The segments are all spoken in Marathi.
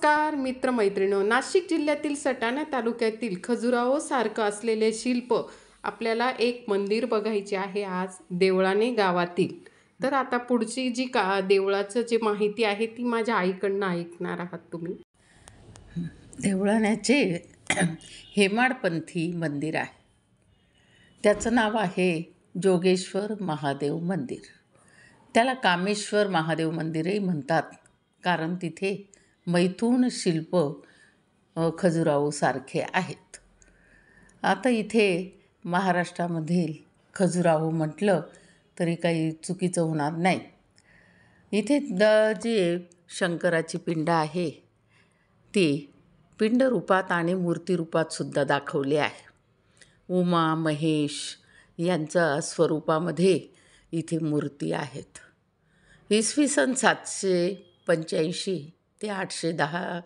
नमस्कार मित्रमैत्रिणींनो, नाशिक जिल्ह्यातील सटाणा तालुक्यातील खजुराहो सारखं असलेले शिल्प आपल्याला एक मंदिर बघायचे आहे आज देवळाणे गावातील. तर आता पुढची जी देवळाचं जी माहिती आहे ती माझ्या आईकडनं ऐकणार आहात तुम्ही. देवळाण्याचे हेमाडपंथी मंदिर आहे. त्याचं नाव आहे जोगेश्वर महादेव मंदिर. त्याला कामेश्वर महादेव मंदिरही म्हणतात, कारण तिथे मैथुन शिल्प खजुराहोसारखे आहेत. आता इथे महाराष्ट्रामधील खजुराहो म्हटलं तरी काही चुकीचं होणार नाही. इथे जे शंकराची पिंड आहे ती पिंड रूपात आणि मूर्ती रूपात सुद्धा दाखवली आहे. उमा महेश यांच्या स्वरूपामध्ये इथे मूर्ती आहेत. इसवी सन 785 ते 810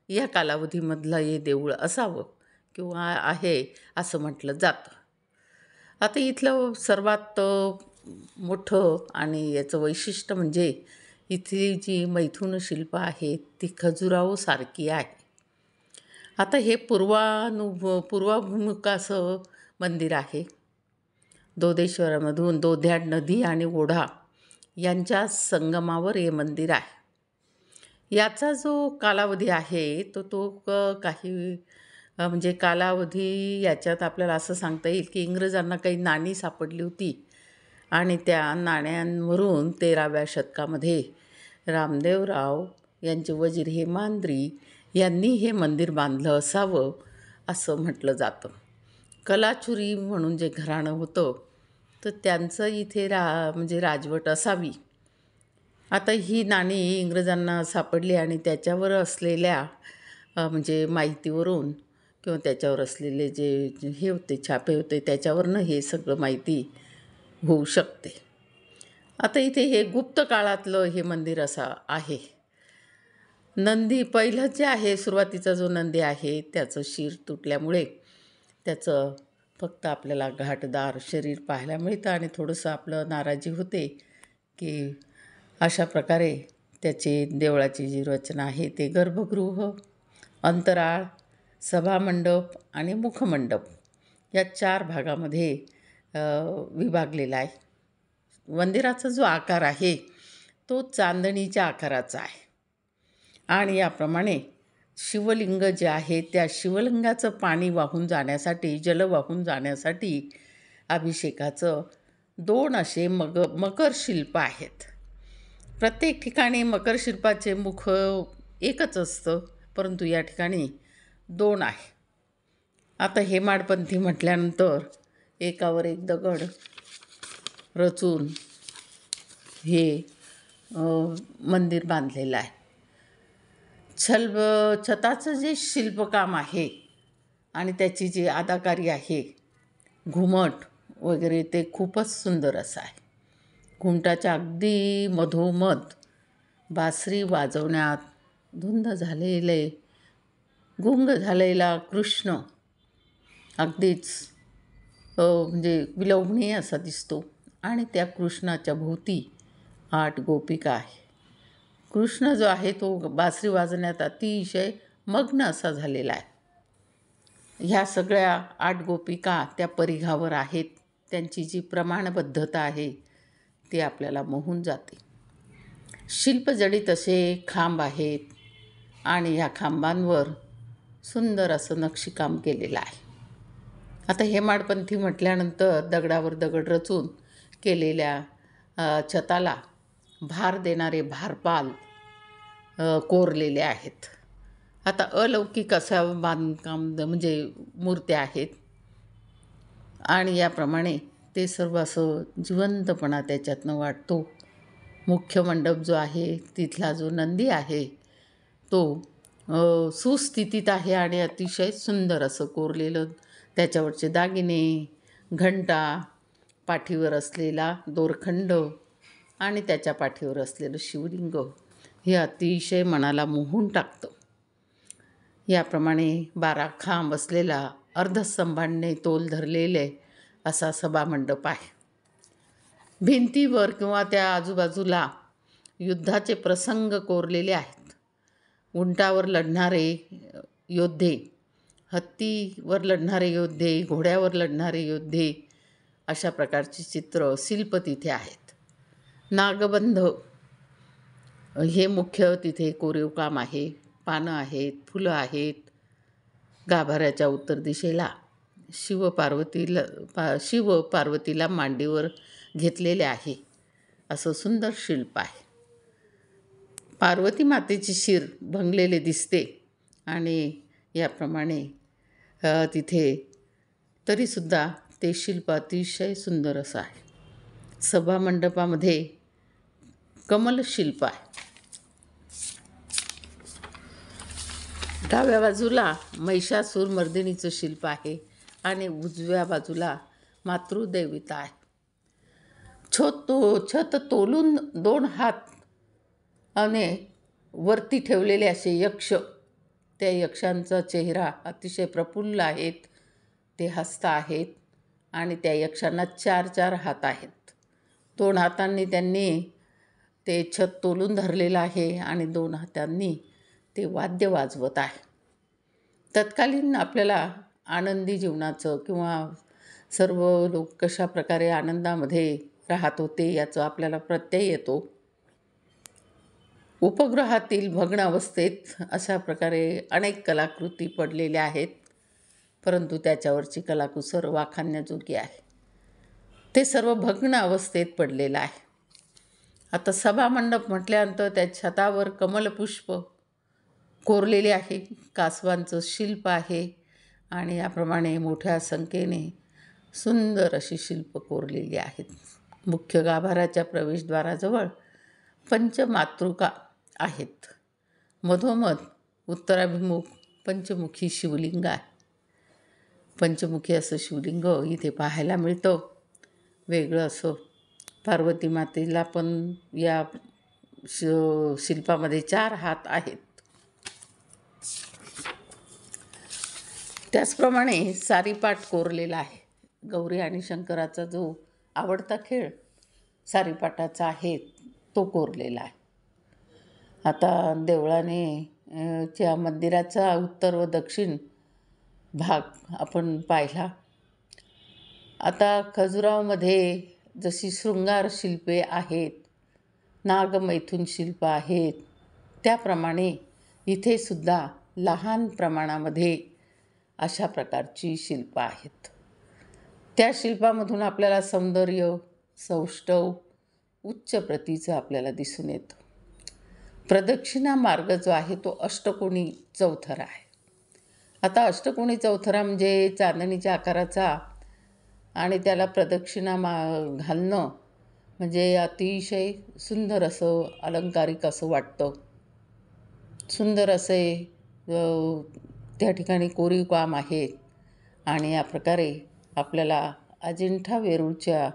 या कालावधीमधलं हे देऊळ असावं किंवा आहे असं म्हटलं जातं. आता इथलं सर्वात मोठं आणि याचं वैशिष्ट्य म्हणजे इथली जी मैथुन शिल्प आहेत ती खजुराहोसारखी आहे. आता हे पूर्वाभिमुख असं मंदिर आहे. दोदेश्वरामधून दोध्याड नदी आणि ओढा यांच्या संगमावर हे मंदिर आहे. याचा जो कालावधी आहे तो काही म्हणजे कालावधी याच्यात आपल्याला असं सांगता येईल की इंग्रजांना काही नाणी सापडली होती आणि त्या नाण्यांवरून 13व्या शतकामध्ये रामदेवराव यांचे वजीर हेमाद्री यांनी हे मंदिर बांधलं असावं असं म्हटलं जातं. कलाचुरी म्हणून जे घराणं होतं तर त्यांचं इथे म्हणजे राजवट असावी. आता ही नाणी इंग्रजांना सापडली आणि त्याच्यावर असलेल्या म्हणजे माहितीवरून किंवा त्याच्यावर असलेले जे हे होते छापे होते त्याच्यावरनं हे सगळं माहिती होऊ शकते. आता इथे हे गुप्त काळातलं हे मंदिर असं आहे. नंदी पहिलं जे आहे सुरुवातीचा जो नंदी आहे त्याचं शिर तुटल्यामुळे त्याचं फक्त आपल्याला घाटदार शरीर पाहायला मिळतं आणि थोडंसं आपलं नाराजी होते की अशा प्रकारे त्याची देवळाची जी रचना आहे ते गर्भगृह, अंतराळ, सभामंडप आणि मुखमंडप या 4 भागामध्ये विभागलेला आहे. मंदिराचा जो आकार आहे तो चांदणीच्या आकाराचा आहे आणि याप्रमाणे शिवलिंग जे आहे त्या शिवलिंगाचं पाणी वाहून जाण्यासाठी जल वाहून जाण्यासाठी अभिषेकाचं 2 असे मकर शिल्प आहेत. प्रत्येक ठिकाणी मकर शिल्पाचे मुख एकच असतं, परंतु या ठिकाणी 2 आहे. आता हेमाडपंथी म्हटल्यानंतर एकावर एक दगड रचून हे मंदिर बांधलेलं आहे. छताचं जे शिल्पकाम आहे आणि त्याची जी अदाकारी आहे, घुमट वगैरे ते खूपच सुंदर असं आहे. घुमटाच्या अगदी मधोमध बासरी वाजवण्यात धुंद झालेले गुंग झालेला कृष्ण अगदीच म्हणजे विलोभनीय असा दिसतो आणि त्या कृष्णाच्या भोवती 8 गोपिका आहे. कृष्ण जो आहे तो बासरी वाजवण्यात अतिशय मग्न असा झालेला आहे. ह्या सगळ्या 8 गोपिका त्या परिघावर आहेत. त्यांची जी प्रमाणबद्धता आहे ती आपल्याला मोहून जाते. शिल्पजडित असे खांब आहेत आणि ह्या खांबांवर सुंदर असं नक्षीकाम केलेलं आहे. आता हेमाडपंथी म्हटल्यानंतर दगडावर दगड रचून केलेल्या छताला भार देणारे भारपाल कोरलेले आहेत. आता अलौकिक असा बांधकाम म्हणजे मूर्त्या आहेत आणि याप्रमाणे ते सर्व असं जिवंतपणा त्याच्यातनं वाटतो. मुख्य मंडप जो आहे तिथला जो नंदी आहे तो सुस्थितीत आहे आणि अतिशय सुंदर असं कोरलेलं. त्याच्यावरचे दागिने, घंटा, पाठीवर असलेला दोरखंड आणि त्याच्या पाठीवर असलेलं शिवलिंग हे अतिशय मनाला मोहून टाकतं. याप्रमाणे 12 खांब असलेला अर्धस्तंभांनी तोल धरलेले असा सभामंडप आहे. भिंतीवर किंवा त्या आजूबाजूला युद्धाचे प्रसंग कोरलेले आहेत. उंटावर लढणारे योद्धे, हत्तीवर लढणारे योद्धे, घोड्यावर लढणारे योद्धे, अशा प्रकारची चित्र शिल्प तिथे आहेत. नागबंध हे मुख्य तिथे कोरीव काम आहे. पानं आहेत, फुलं आहेत. गाभाऱ्याच्या उत्तर दिशेला शिव पार्वतीला मांडीवर घेतलेले आहे असं सुंदर शिल्प आहे. पार्वती मातेची शिर भंगलेले दिसते आणि याप्रमाणे तिथे तरीसुद्धा ते शिल्प अतिशय सुंदर असं आहे. सभामंडपामध्ये कमल शिल्प आहे. डाव्या बाजूला महिषासूर मर्दिनीचं शिल्प आहे आणि उजव्या बाजूला मातृदेवता आहे. छत तोलून 2 हात आणि वरती ठेवलेले असे यक्ष, त्या यक्षांचा चेहरा अतिशय प्रफुल्ल आहेत. ते हसत आहेत आणि त्या यक्षांना 4 हात आहेत. 2 हातांनी त्यांनी ते छत तोलून धरलेलं आहे आणि 2 हातांनी ते वाद्य वाजवत आहे. तत्कालीन आपल्याला आनंदी जीवनाचं किंवा सर्व लोक कशा प्रकारे आनंदामध्ये राहत होते याचं आपल्याला प्रत्यय येतो. उपग्रहातील भग्न अवस्थेत अशा प्रकारे अनेक कलाकृती पडलेल्या आहेत, परंतु त्याच्यावरची कलाकुसर वाखाणण्याजोगी आहे. ते सर्व भग्न अवस्थेत पडलेलं आहे. आता सभामंडप म्हटल्यानंतर त्या छतावर कमलपुष्प कोरलेले आहे. कासवांचं शिल्प आहे आणि याप्रमाणे मोठ्या संख्येने सुंदर अशी शिल्प कोरलेली आहेत. मुख्य गाभाऱ्याच्या प्रवेशद्वाराजवळ पंचमातृका आहेत. मधोमध उत्तराभिमुख पंचमुखी शिवलिंग आहे. पंचमुखी असं शिवलिंग इथे पाहायला मिळतं. वेगळं असं पार्वती मातेला पण या शिल्पामध्ये 4 हात आहेत. त्याचप्रमाणे सारीपाट कोरलेला आहे. गौरी आणि शंकराचा जो आवडता खेळ सारीपाटाचा आहे तो कोरलेला आहे. आता देवळाने च्या मंदिराचा उत्तर व दक्षिण भाग आपण पाहिला. आता खजुराहोमध्ये जशी शृंगार शिल्पे आहेत, नागमैथुन शिल्प आहेत, त्याप्रमाणे इथे सुद्धा लहान प्रमाणामध्ये अशा प्रकारची शिल्प आहेत. त्या शिल्पामधून आपल्याला सौंदर्य, सौष्ठव, उच्च प्रतीचं आपल्याला दिसून येतं. प्रदक्षिणा मार्ग जो आहे तो अष्टकोनी चौथरा आहे. आता अष्टकोनी चौथरा म्हणजे चांदणीच्या आकाराचा आणि त्याला प्रदक्षिणा घालणं म्हणजे अतिशय सुंदर असं अलंकारिक असं वाटतं. सुंदर असे त्या ठिकाणी कोरीव काम आहे आणि या प्रकारे आपल्याला अजिंठा वेरूळच्या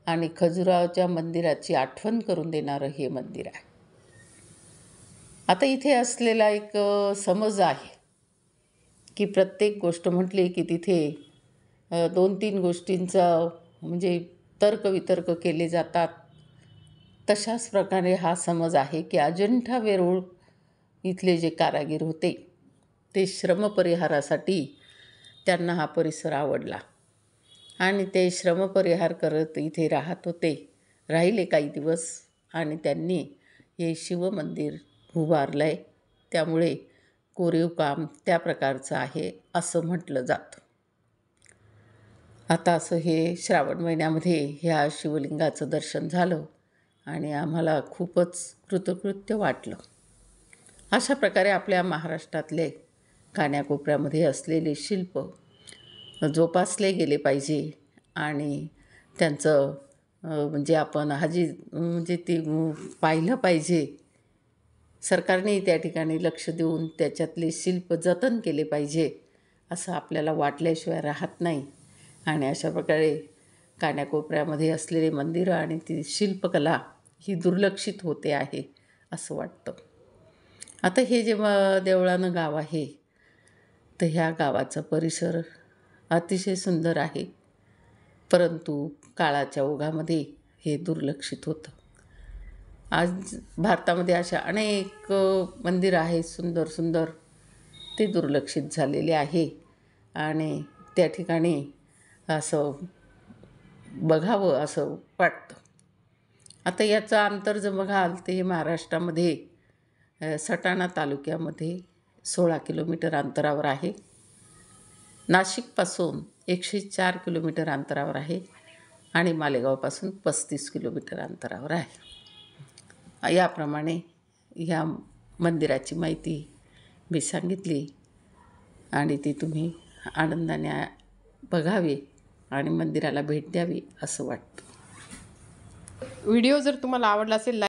आणि खजुराहोच्या मंदिराची आठवण करून देणारं हे मंदिर आहे. आता इथे असलेला एक समज आहे की प्रत्येक गोष्ट म्हटली की तिथे 2-3 गोष्टींचा म्हणजे तर्कवितर्क केले जातात. तशाच प्रकारे हा समज आहे की अजिंठा वेरूळ इथले जे कारागीर होते ते श्रमपरिहारासाठी त्यांना हा परिसर आवडला आणि ते श्रमपरिहार करत इथे राहत होते. राहिले काही दिवस आणि त्यांनी हे शिवमंदिर उभारलं आहे. त्यामुळे कोरीव काम त्या प्रकारचं आहे असं म्हटलं जातं. आता असं हे श्रावण महिन्यामध्ये ह्या शिवलिंगाचं दर्शन झालं आणि आम्हाला खूपच कृतकृत्य वाटलं. अशा प्रकारे आपल्या महाराष्ट्रातले कानाकोपऱ्यामध्ये असलेले शिल्प जोपासले गेले पाहिजे आणि त्यांचं म्हणजे आपण म्हणजे ते पाहिलं पाहिजे. सरकारने त्या ठिकाणी लक्ष देऊन त्याच्यातले शिल्प जतन केले पाहिजे असं आपल्याला वाटल्याशिवाय राहत नाही. आणि अशा प्रकारे कानाकोपऱ्यामध्ये असलेले मंदिरं आणि ती शिल्पकला ही दुर्लक्षित होते आहे असं वाटतं. आता हे जे देवळानं गाव आहे तर ह्या गावाचा परिसर अतिशय सुंदर आहे, परंतु काळाच्या ओघामध्ये हे दुर्लक्षित होतं. आज भारतामध्ये अशा अनेक मंदिरं आहेत सुंदर सुंदर, ते दुर्लक्षित झालेले आहे आणि त्या ठिकाणी असं बघावं असं वाटतं. आता याचं अंतर जर बघाल तर हे महाराष्ट्रामध्ये सटाणा तालुक्यामध्ये 16 किलोमीटर अंतरावर आहे. नाशिकपासून 104 किलोमीटर अंतरावर आहे आणि मालेगावपासून 35 किलोमीटर अंतरावर आहे. याप्रमाणे ह्या मंदिराची माहिती मी सांगितली आणि ती तुम्ही आनंदाने बघावी आणि मंदिराला भेट द्यावी असं वाटतं. व्हिडिओ जर तुम्हाला आवडला असेल